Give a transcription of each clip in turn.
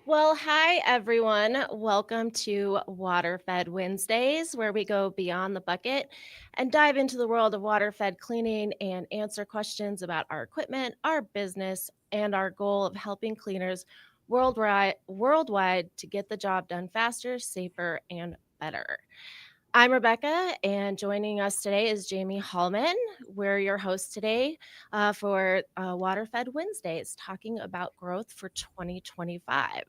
Well, hi everyone. Welcome to Water-Fed Wednesdays, where we go beyond the bucket and dive into the world of water-fed cleaning and answer questions about our equipment, our business, and our goal of helping cleaners worldwide to get the job done faster, safer, and better. I'm Rebecca, and joining us today is Jamie Hallman. We're your hosts today for Water-Fed Wednesdays, talking about growth for 2025.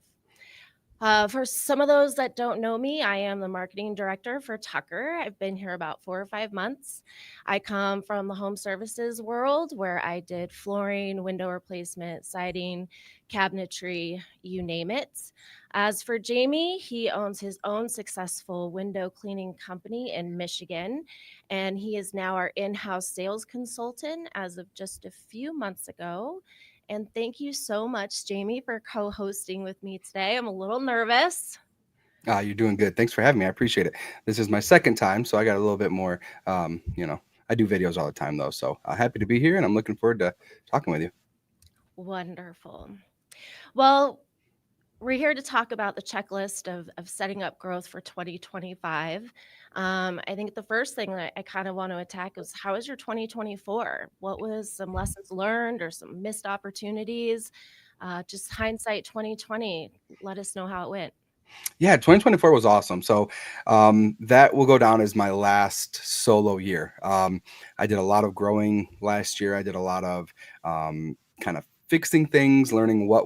For some of those that don't know me, I am the marketing director for Tucker. I've been here about 4 or 5 months. I come from the home services world where I did flooring, window replacement, siding, cabinetry, you name it. As for Jamie, he owns his own successful window cleaning company in Michigan, and he is now our in house sales consultant as of just a few months ago. And thank you so much, Jamie, for co hosting with me today. I'm a little nervous. You're doing good. Thanks for having me. I appreciate it. This is my second time, so I got a little bit more. I do videos all the time though, so happy to be here, and I'm looking forward to talking with you. Wonderful. Well, we're here to talk about the checklist of setting up growth for 2025. I think the first thing that I kind of want to attack is how was your 2024? What was some lessons learned or some missed opportunities? Just hindsight 2020. Let us know how it went. Yeah, 2024 was awesome. So that will go down as my last solo year. I did a lot of growing last year. I did a lot of kind of fixing things, learning what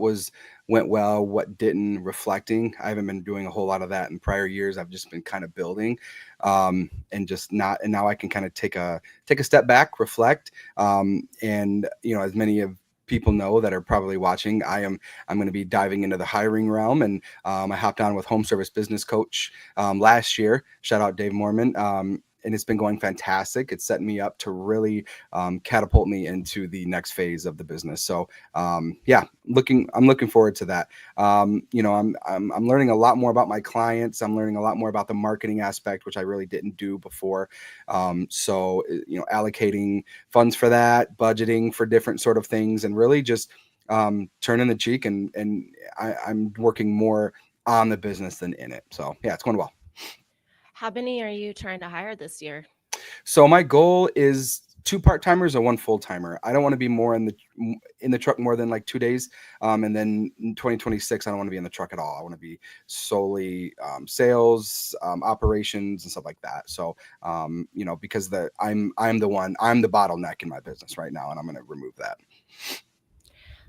went well, what didn't, reflecting. I haven't been doing a whole lot of that in prior years. I've just been kind of building, and just not. And now I can kind of take a step back, reflect, and as many of people know that are probably watching, I'm going to be diving into the hiring realm, and I hopped on with home service business coach last year. Shout out Dave Mormon. And it's been going fantastic. It's setting me up to really catapult me into the next phase of the business. So yeah, I'm looking forward to that. I'm learning a lot more about my clients. I'm learning a lot more about the marketing aspect, which I really didn't do before. Allocating funds for that, budgeting for different sort of things, and really just turning the cheek, and I'm working more on the business than in it. So yeah, it's going well. How many are you trying to hire this year? So my goal is two part-timers and one full-timer. I don't want to be more in the truck more than like 2 days. And then in 2026, I don't want to be in the truck at all. I want to be solely sales, operations, and stuff like that. So because I'm the bottleneck in my business right now, and I'm going to remove that.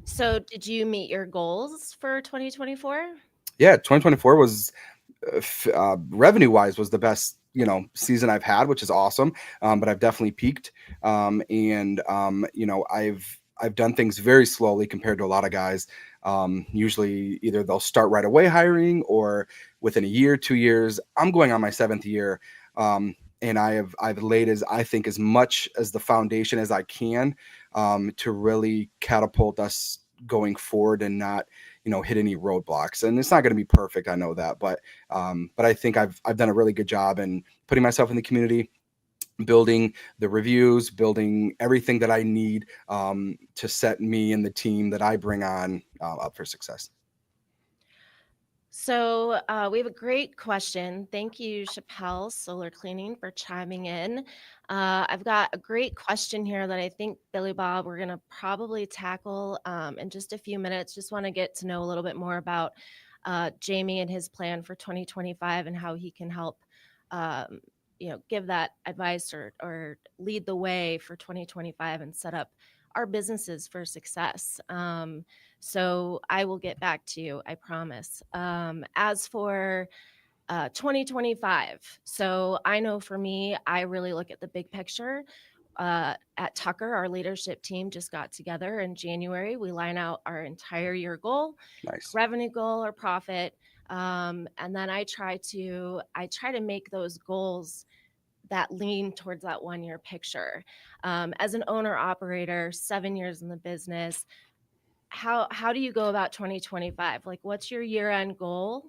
So, did you meet your goals for 2024? Yeah, 2024 was revenue wise was the best season I've had, which is awesome. But I've definitely peaked, and I've done things very slowly compared to a lot of guys. Usually, either they'll start right away hiring, or within a year, 2 years. I'm going on my seventh year. And I've laid as much as the foundation as I can, to really catapult us going forward and not hit any roadblocks. And it's not going to be perfect, I know that, but I think I've done a really good job in putting myself in the community, building the reviews, building everything that I need, to set me and the team that I bring on up for success. So, we have a great question. Thank you, Chappelle Solar Cleaning, for chiming in. I've got a great question here that I think, Billy Bob, we're going to probably tackle in just a few minutes. Just want to get to know a little bit more about Jamie and his plan for 2025 and how he can help. Um, give that advice or lead the way for 2025 and set up our businesses for success. So I will get back to you, I promise. As for 2025, so I know for me, I really look at the big picture. At Tucker, our leadership team just got together in January. We line out our entire year goal, Nice. revenue goal, or profit, and then I try to make those goals that lean towards that 1 year picture. As an owner operator, 7 years in the business, how do you go about 2025? Like, what's your year end goal,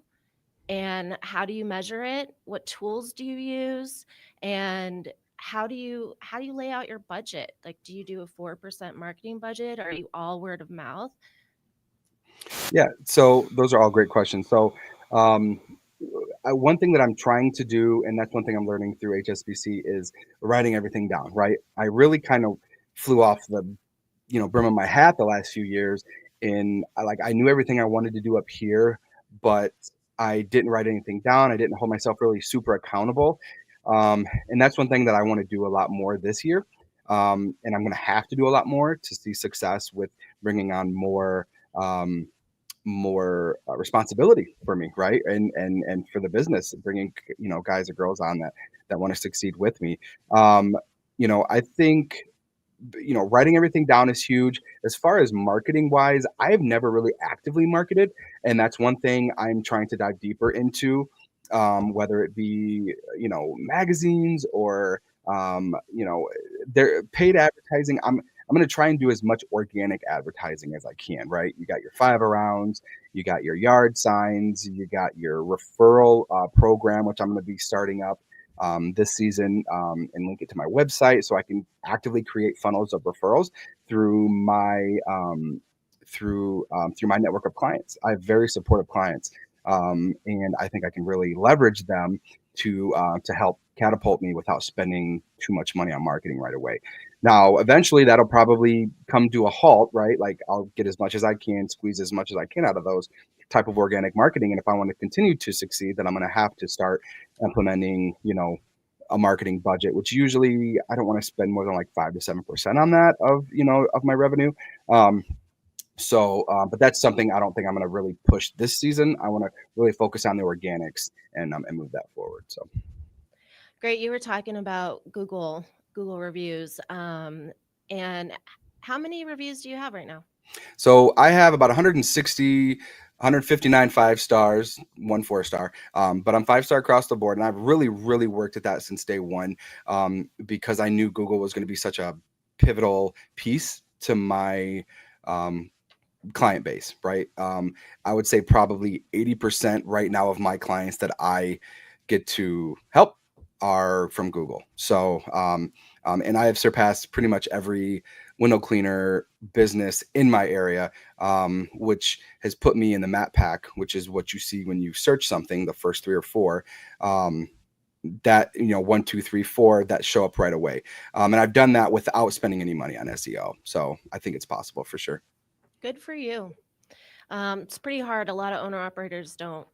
and how do you measure it? What tools do you use, and how do you lay out your budget? Like, do you do a 4% marketing budget? Or are you all word of mouth? Yeah, so those are all great questions. So, um, one thing that I'm trying to do, and that's one thing I'm learning through HSBC, is writing everything down. Right, I really kind of flew off the brim of my hat the last few years, and I knew everything I wanted to do up here, but I didn't write anything down. I didn't hold myself really super accountable, and that's one thing that I want to do a lot more this year. And I'm going to have to do a lot more to see success with bringing on um, more responsibility for me, right? And for the business, bringing guys or girls on that want to succeed with me. Um, I think writing everything down is huge. As far as marketing wise, I have never really actively marketed, and that's one thing I'm trying to dive deeper into. Whether it be magazines or their paid advertising, I'm going to try and do as much organic advertising as I can. Right? You got your five arounds, you got your yard signs, you got your referral program, which I'm going to be starting up this season, and link it to my website so I can actively create funnels of referrals through through my network of clients. I have very supportive clients, and I think I can really leverage them to help catapult me without spending too much money on marketing right away. Now, eventually, that'll probably come to a halt, right? Like I'll get as much as I can, squeeze as much as I can out of those type of organic marketing, and if I want to continue to succeed, then I'm going to have to start implementing, a marketing budget, which usually I don't want to spend more than like 5 to 7% on that of my revenue. Um, but that's something I don't think I'm going to really push this season. I want to really focus on the organics and move that forward. So, Great. You were talking about Google reviews. And how many reviews do you have right now? so I have about 160, 159 5 stars, 1 4 star. But I'm 5 star across the board, and I've really, really worked at that since day one, because I knew Google was going to be such a pivotal piece to my um, client base, right? I would say probably 80% right now of my clients that I get to help are from Google. And I have surpassed pretty much every window cleaner business in my area, which has put me in the map pack, which is what you see when you search something, the first three or four. Um, that 1, 2, 3, 4 that show up right away, and I've done that without spending any money on SEO, so I think it's possible for sure. Good for you. It's pretty hard. A lot of owner operators don't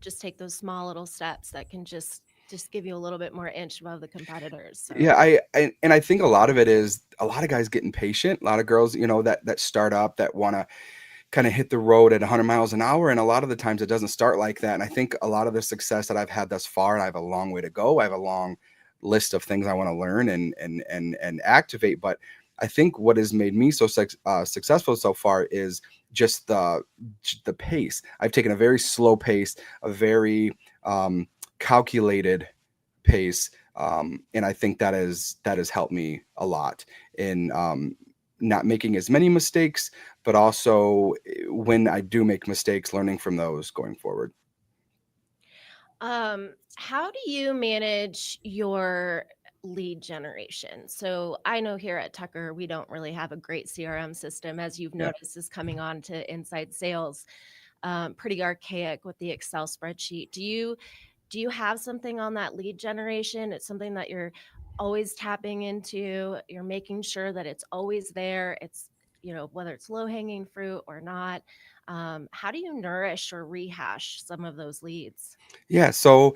just take those small little steps that can just give you a little bit more inch above the competitors. Yeah, So I think a lot of it is a lot of guys getting patient. A lot of girls, that start up that want to kind of hit the road at 100 miles an hour, and a lot of the times it doesn't start like that. And I think a lot of the success that I've had thus far, and I have a long way to go. I have a long list of things I want to learn and activate. But I think what has made me so successful so far is just the pace. I've taken a very slow pace, a very calculated pace, and I think that has helped me a lot in not making as many mistakes, but also when I do make mistakes, learning from those going forward. how do you manage your lead generation? So I know here at Tucker, we don't really have a great CRM system, as you've Yeah. noticed, is coming on to inside sales. Pretty archaic with the Excel spreadsheet. Do you have something on that lead generation? It's something that you're always tapping into. You're making sure that it's always there. It's, whether it's low hanging fruit or not. How do you nourish or rehash some of those leads? Yeah. So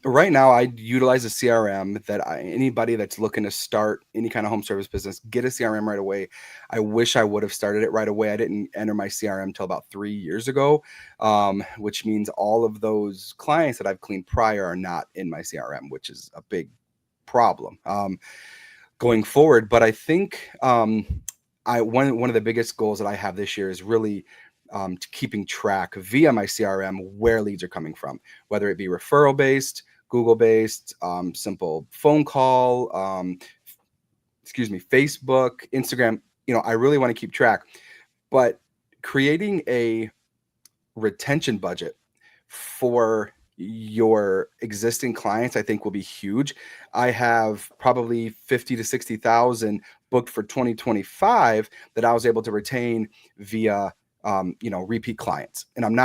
right now, I utilize a CRM that anybody that's looking to start any kind of home service business, get a CRM right away. I wish I would have started it right away. I didn't enter my CRM until about 3 years ago, which means all of those clients that I've cleaned prior are not in my CRM, which is a big problem. Going forward. But I think I one of the biggest goals that I have this year is really keeping track via my CRM where leads are coming from, whether it be referral based, Google based, simple phone call, Facebook, Instagram. I really want to keep track, but creating a retention budget for your existing clients, I think will be huge. I have probably 50 to 60,000 booked for 2025 that I was able to retain via repeat clients. And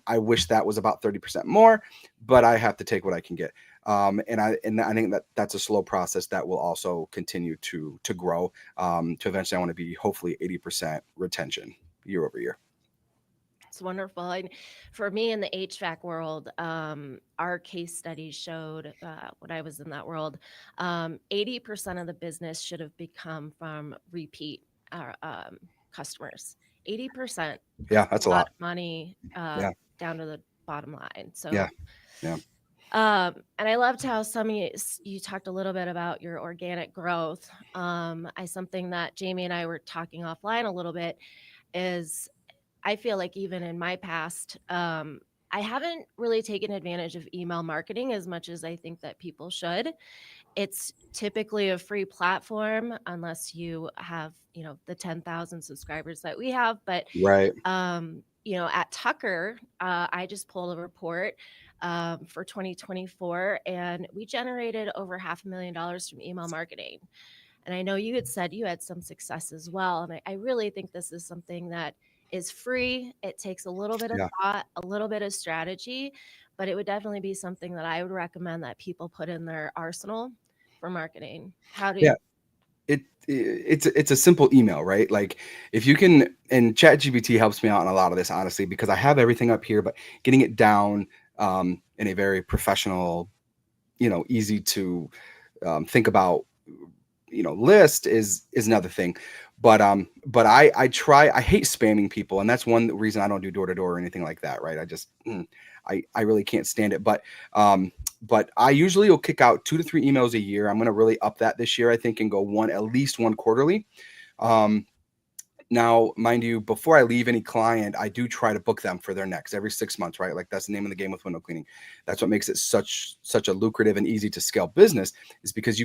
I wish that was about 30% more, but I have to take what I can get. And I think that that's a slow process that will also continue to grow, to eventually I want to be hopefully 80% retention year over year. It's wonderful. And for me in the HVAC world, our case study showed when I was in that world, 80% of the business should have become from repeat customers. 80%. Yeah, That's that's a a lot lot. of money Yeah, down to the bottom line. yeah, So, yeah. and I loved how you talked a little bit about your organic growth. Something that Jamie and I were talking offline a little bit is I feel like even in my past, I haven't really taken advantage of email marketing as much as I think that people should. It's typically a free platform unless you have, the 10,000 subscribers that we have. But, Right. at Tucker, I just pulled a report for 2024 and we generated over $500,000 from email marketing. And I know you had said you had some success as well. And I really think this is something that is free. It takes a little bit of Yeah. thought, a little bit of strategy, but it would definitely be something that I would recommend that people put in their arsenal for marketing. How do Yeah. you? It's a simple email, right? Like if you can, and ChatGPT helps me out in a lot of this, honestly, because I have everything up here, but getting it down in a very professional, easy to think about, list is another thing. But I hate spamming people, and that's one reason I don't do door to door or anything like that, right? I really can't stand it. But I usually will kick out 2 to 3 emails a year. I'm going to really up that this year, I think, and go at least one quarterly. Um, Now, mind you, before I leave any client, I do try to book them for their next every 6 months, right? Like that's the name of the game with window cleaning. That's what makes it such a lucrative and easy to scale business, is because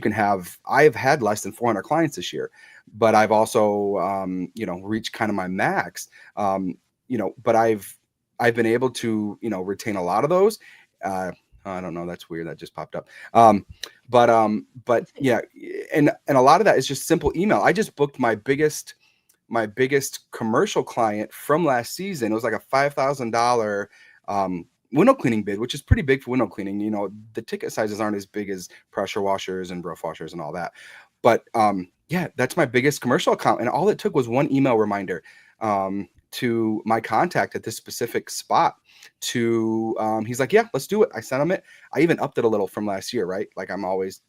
I have had less than 400 clients this year, but I've also reached kind of my max. But I've been able to retain a lot of those. I don't know. That's weird. That just popped up. But yeah, and a lot of that is just simple email. I just booked my biggest commercial client from last season. It was like a $5,000 window cleaning bid, which is pretty big for window cleaning. The ticket sizes aren't as big as pressure washers and roof washers and all that. But yeah, that's my biggest commercial account. And all it took was one email reminder to my contact at this specific spot he's like, yeah, let's do it. I sent him it. I even upped it a little from last year, right? Like I'm always,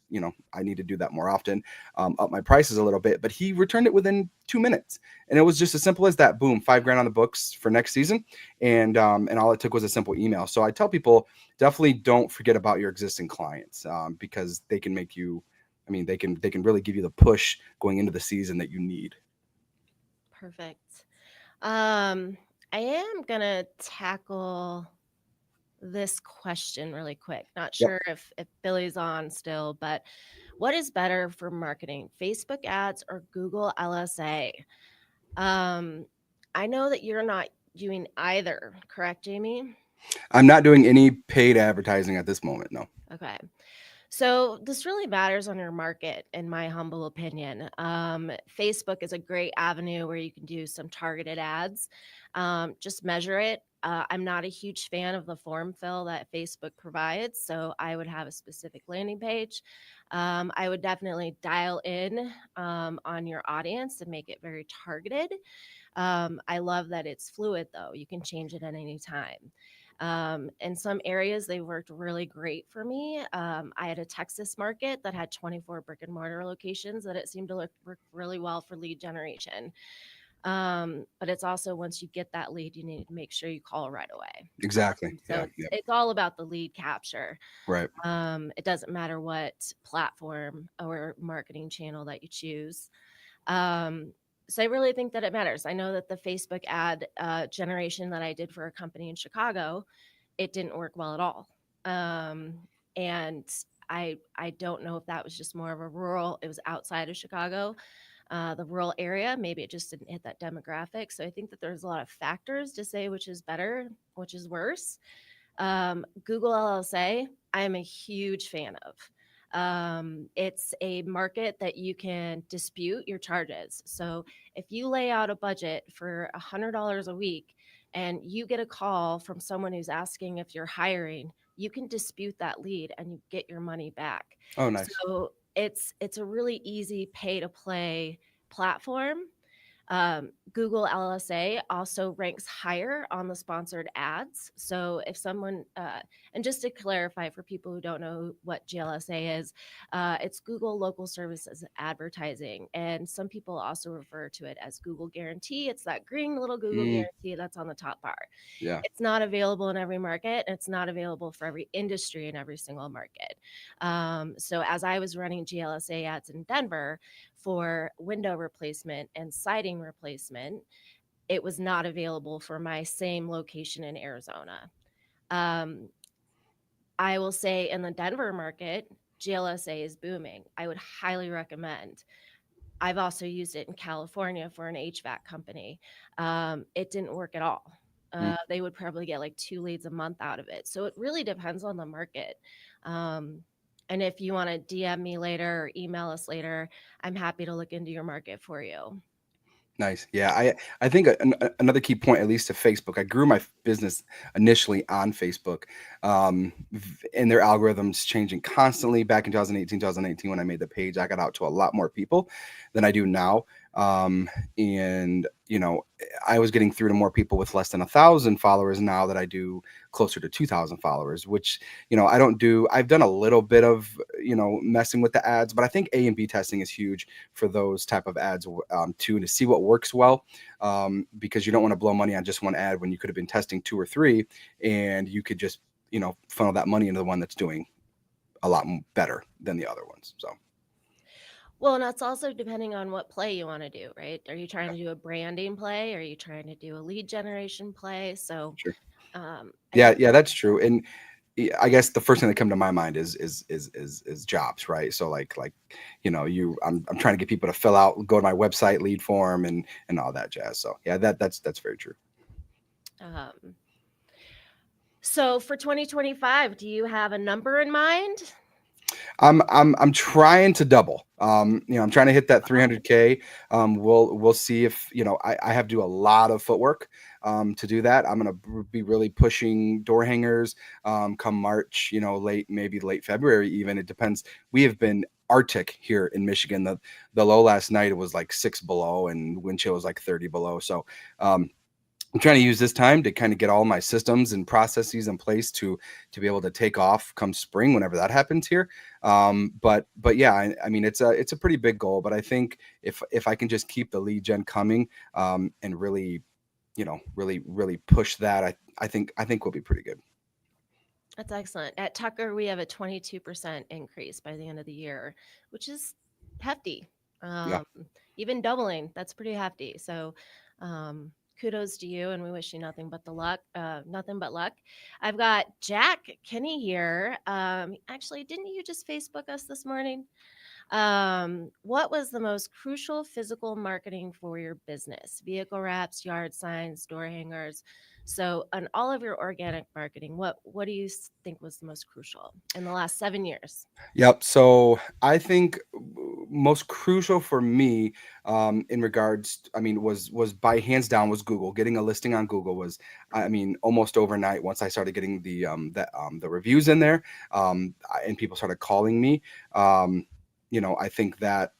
I need to do that more often, up my prices a little bit, but he returned it within 2 minutes. And it was just as simple as that. Boom, $5,000 on the books for next season. And all it took was a simple email. So I tell people, definitely don't forget about your existing clients, because they can make you, they can really give you the push going into the season that you need. Perfect. Um, I am gonna tackle this question really quick. Not Yep. sure if Billy's on still, but what is better for marketing, Facebook ads or Google LSA? Um, I know that you're not doing either, correct, Jamie? I'm not doing any paid advertising at this moment. No. Okay. So this really matters on your market, in my humble opinion. Facebook is a great avenue where you can do some targeted ads. Just measure it. I'm not a huge fan of the form fill that Facebook provides, so I would have a specific landing page. I would definitely dial in on your audience and make it very targeted. I love that it's fluid, though. You can change it at any time. In some areas, they worked really great for me. I had a Texas market that had 24 brick and mortar locations that it seemed to work really well for lead generation. But it's also once you get that lead, you need to make sure you call right away. Exactly. So Yeah. it's Yeah. it's all about the lead capture. Right. It doesn't matter what platform or marketing channel that you choose. Um, so I really think that it matters. I know that the Facebook ad generation that I did for a company in Chicago, it didn't work well at all. And I don't know if that was just more of a rural. It was outside of Chicago, the rural area. Maybe it just didn't hit that demographic. So I think that there's a lot of factors to say which is better, which is worse. Google LLSA, I am a huge fan of. It's a market that you can dispute your charges. So if you lay out a budget for $100 a week and you get a call from someone who's asking if you're hiring, you can dispute that lead and you get your money back. Oh, nice. So it's a really easy pay to play platform. Google LSA also ranks higher on the sponsored ads. So if someone, and just to clarify for people who don't know what GLSA is, it's Google Local Services Advertising. And some people also refer to it as Google Guarantee. It's that green little Google Mm, Guarantee that's on the top bar. yeah. It's not available in every market. And it's not available for every industry in every single market. So as I was running GLSA ads in Denver for window replacement and siding replacement, it was not available for my same location in Arizona. Um, I will say in the Denver market, GLSA is booming. I would highly recommend. I've also used it in California for an HVAC company. It didn't work at all. Mm, They would probably get like 2 leads a month out of it. So it really depends on the market. Um, and if you want to DM me later or email us later, I'm happy to look into your market for you. nice. Yeah, I think another key point, at least to Facebook, I grew my business initially on Facebook, and their algorithms changing constantly. Back in 2018, when I made the page, I got out to a lot more people than I do now. Um, and I was getting through to more people with less than 1,000 followers now that I do closer to 2,000 followers, which I don't do. I've done a little bit of messing with the ads, but I think A/B testing is huge for those type of ads, too, to see what works well, because you don't want to blow money on just one ad when you could have been testing two or three, and you could just funnel that money into the one that's doing a lot better than the other ones. So Well, and that's also depending on what play you want to do, right? Are you trying to do a branding play? Are you trying to do a lead generation play? So sure. I Yeah, think yeah, that's true. And I guess the first thing that come to my mind is jobs, right? So like I'm trying to get people to fill out, go to my website, lead form, and all that jazz. So yeah, that's very true. um, so for 2025, do you have a number in mind? I'm trying to double. I'm trying to hit that 300K. We'll see if I have to do a lot of footwork to do that. I'm gonna be really pushing door hangers come March. Maybe late February even. It depends. We have been Arctic here in Michigan. The low last night it was like 6 below, and wind chill was like 30 below. So I'm trying to use this time to kind of get all my systems and processes in place to be able to take off come spring whenever that happens here. But yeah, I mean it's a pretty big goal. But I think if I can just keep the lead gen coming, and really really push that, I think we'll be pretty good. That's excellent. At Tucker, we have a 22% increase by the end of the year, which is hefty. Yeah. Um, Even doubling, that's pretty hefty. So, kudos to you, and we wish you nothing but luck. I've got Jack Kinney here. Actually, didn't you just Facebook us this morning? What was the most crucial physical marketing for your business? Vehicle wraps, yard signs, door hangers. So, on all of your organic marketing, what do you think was the most crucial in the last 7 years? Yep. So I think most crucial for me, in regards, I mean, was by hands down was Google. Getting a listing on Google was, I mean, almost overnight. Once I started getting the reviews in there, and people started calling me, I think that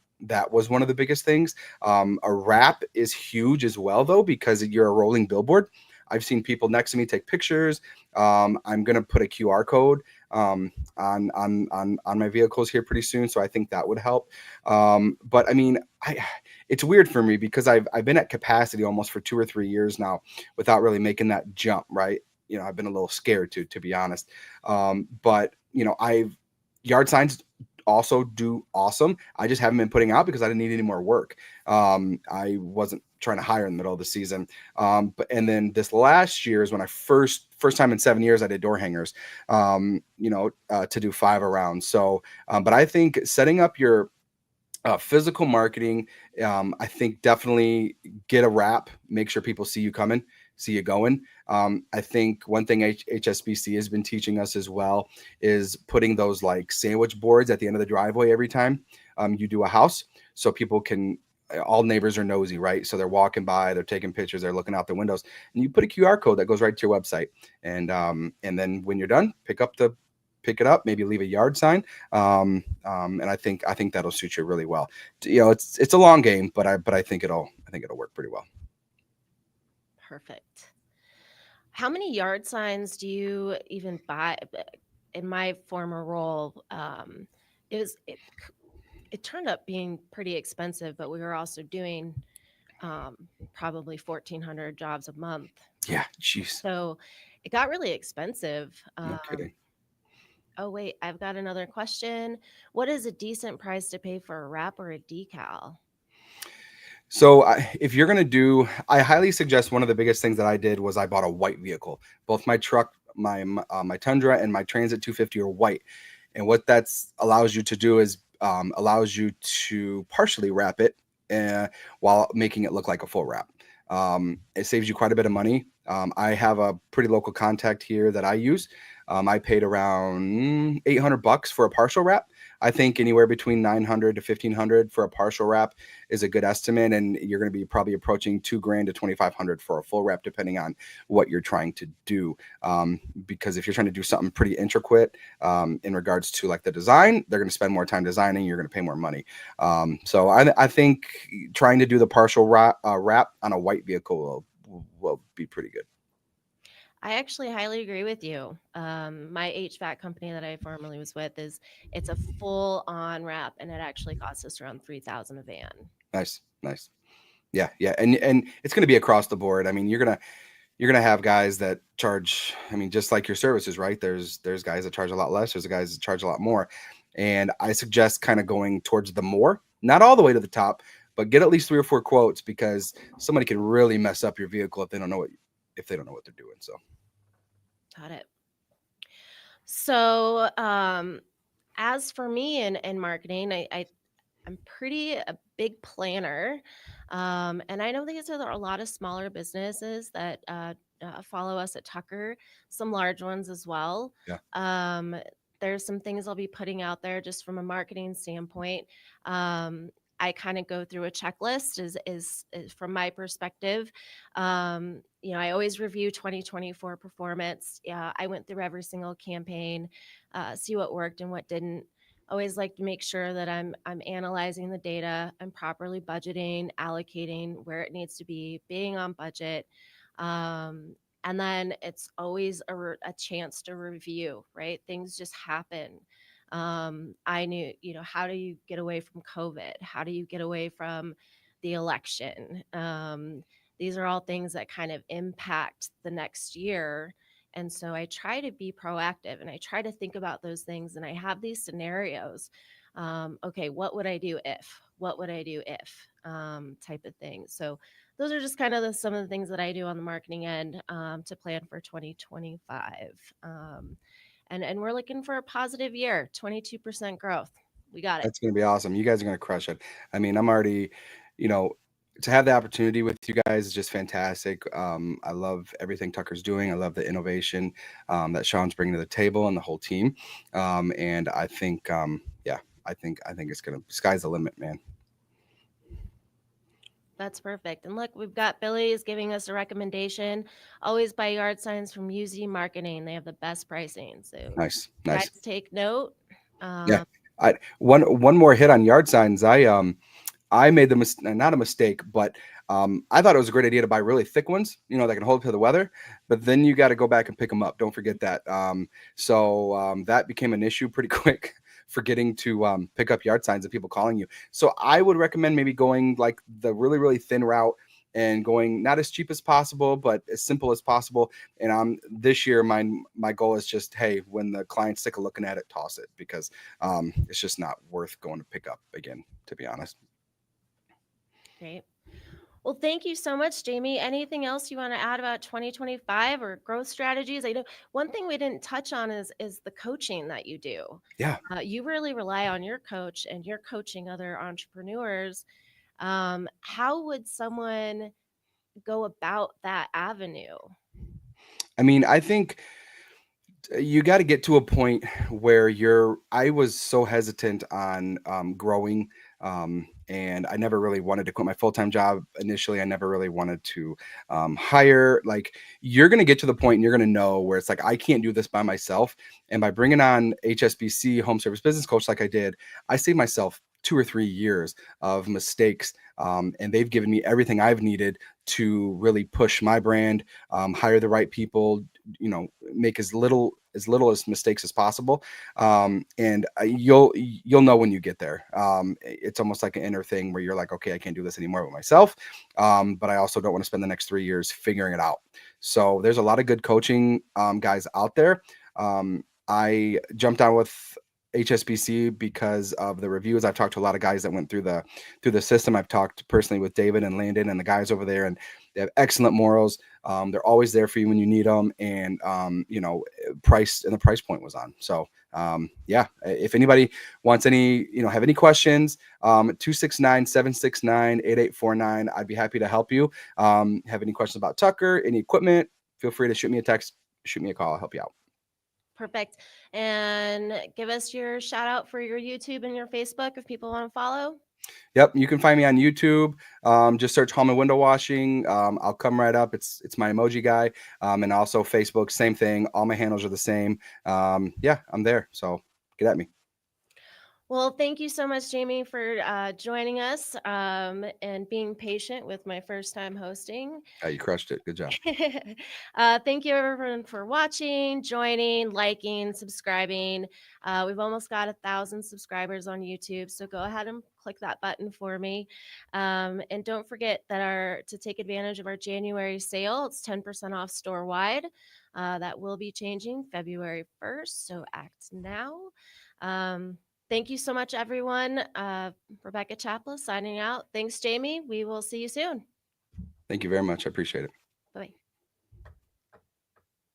was one of the biggest things. A wrap is huge as well, though, because you're a rolling billboard. I've seen people next to me take pictures. I'm gonna put a QR code on my vehicles here pretty soon, so I think that would help. But I mean, it's weird for me because I've been at capacity almost for 2 or 3 years now without really making that jump, right? I've been a little scared to be honest. But I've yard signs also do awesome. I just haven't been putting out because I didn't need any more work. I wasn't trying to hire in the middle of the season. And then this last year is when I first time in 7 years I did door hangers, to do 5 around. So, but I think setting up your physical marketing, I think definitely get a wrap, make sure people see you coming, see you going. I think one thing HSBC has been teaching us as well is putting those like sandwich boards at the end of the driveway every time you do a house, so people can. All neighbors are nosy, right? So they're walking by, they're taking pictures, they're looking out their windows, and you put a QR code that goes right to your website, and then when you're done, pick it up, maybe leave a yard sign, and I think that'll suit you really well. It's a long game, but I think it'll work pretty well. Perfect. How many yard signs do you even buy? In my former role, it was it turned up being pretty expensive, but we were also doing probably 1,400 jobs a month. Yeah, jeez, So it got really expensive. no kidding. Oh, wait, I've got another question. What is a decent price to pay for a wrap or a decal? So if you're gonna do, I highly suggest one of the biggest things that I did was I bought a white vehicle. Both my truck, my Tundra, and my Transit 250 are white. And what that's allows you to do is allows you to partially wrap it uh, while making it look like a full wrap. It saves you quite a bit of money. I have a pretty local contact here that I use. I paid around $800 for a partial wrap. I think anywhere between 900 to 1,500 for a partial wrap is a good estimate, and you're going to be probably approaching 2 grand to 2,500 for a full wrap, depending on what you're trying to do. Because if you're trying to do something pretty intricate in regards to like the design, they're going to spend more time designing. You're going to pay more money. So I think trying to do the partial wrap on a white vehicle will be pretty good. I actually highly agree with you. My HVAC company that I formerly was with it's a full on wrap, and it actually costs us around 3,000 a van. Nice, nice. Yeah, yeah, and it's going to be across the board. I mean, you're gonna have guys that charge. I mean, just like your services, right? There's guys that charge a lot less. There's guys that charge a lot more, and I suggest kind of going towards the more, not all the way to the top, but get at least 3 or 4 quotes, because somebody can really mess up your vehicle if they don't know what they're doing. So Got it. So, as for me in marketing, I'm pretty a big planner, and I know these are a lot of smaller businesses that follow us at Tucker, some large ones as well. yeah, Um, there's some things I'll be putting out there just from a marketing standpoint. Um, I kind of go through a checklist is from my perspective. I always review 2024 performance. Yeah, I went through every single campaign, see what worked and what didn't. Always like to make sure that I'm analyzing the data, I'm properly budgeting, allocating where it needs to be, being on budget. Um, and then it's always a chance to review, right? Things just happen. I knew, how do you get away from COVID? How do you get away from the election? These are all things that kind of impact the next year. And so I try to be proactive and I try to think about those things. And I have these scenarios. Okay, what would I do if? What would I do if? Type of thing. So those are just kind of some of the things that I do on the marketing end to plan for 2025. And we're looking for a positive year, 22% growth. We got it. that's gonna be awesome. You guys are gonna crush it. I mean, I'm already, you know, to have the opportunity with you guys is just fantastic. I love everything Tucker's doing. I love the innovation that Sean's bringing to the table and the whole team. And I think, yeah, I think it's gonna sky's the limit, man. That's perfect. And look, we've got Billy's giving us a recommendation. Always buy yard signs from UZ Marketing. They have the best pricing. So Nice, guys, nice. take note. Yeah. Um, One more hit on yard signs. I made not a mistake, but I thought it was a great idea to buy really thick ones, that can hold to the weather. But then you got to go back and pick them up. Don't forget that. So that became an issue pretty quick, forgetting to pick up yard signs and people calling you. So I would recommend maybe going like the really, really thin route and going not as cheap as possible, but as simple as possible. And this year, my goal is just, hey, when the client's sick of looking at it, toss it, because it's just not worth going to pick up again, to be honest. great. Well, thank you so much, Jamie. Anything else you want to add about 2025 or growth strategies? I know one thing we didn't touch on is the coaching that you do. Yeah. You really rely on your coach and you're coaching other entrepreneurs. How would someone go about that avenue? I mean, I think you got to get to a point where I was so hesitant on growing, and I never really wanted to quit my full-time job initially. I never really wanted to hire. Like, you're going to get to the point and you're going to know where it's like, I can't do this by myself. And by bringing on HSBC, home service business coach, like I did, I saved myself 2 or 3 years of mistakes, and they've given me everything I've needed to really push my brand, hire the right people, make as little as mistakes as possible. And you'll know when you get there. It's almost like an inner thing where you're like, okay, I can't do this anymore with myself, but I also don't want to spend the next 3 years figuring it out. So there's a lot of good coaching guys out there. I jumped on with HSBC because of the reviews. I've talked to a lot of guys that went through the system. I've talked personally with David and Landon and the guys over there, and they have excellent morals. They're always there for you when you need them, and the price point was on. So yeah, if anybody wants have any questions, 269-769-8849. I'd be happy to help you. Have any questions about Tucker, any equipment, feel free to shoot me a text, shoot me a call. I'll help you out. Perfect. And give us your shout out for your YouTube and your Facebook if people want to follow. Yep, you can find me on YouTube. Just search Hallman Window Washing. I'll come right up. It's my emoji guy. And also Facebook, same thing. All my handles are the same. Yeah, I'm there. So get at me. Well, thank you so much, Jamie, for joining us and being patient with my first time hosting. You crushed it. Good job. Thank you, everyone, for watching, joining, liking, subscribing. We've almost got 1,000 subscribers on YouTube, so go ahead and click that button for me. And don't forget to take advantage of our January sale. It's 10% off store wide. That will be changing February 1st, so act now. Thank you so much, everyone. Rebecca Chapla signing out. Thanks, Jamie. We will see you soon. Thank you very much. I appreciate it. Bye.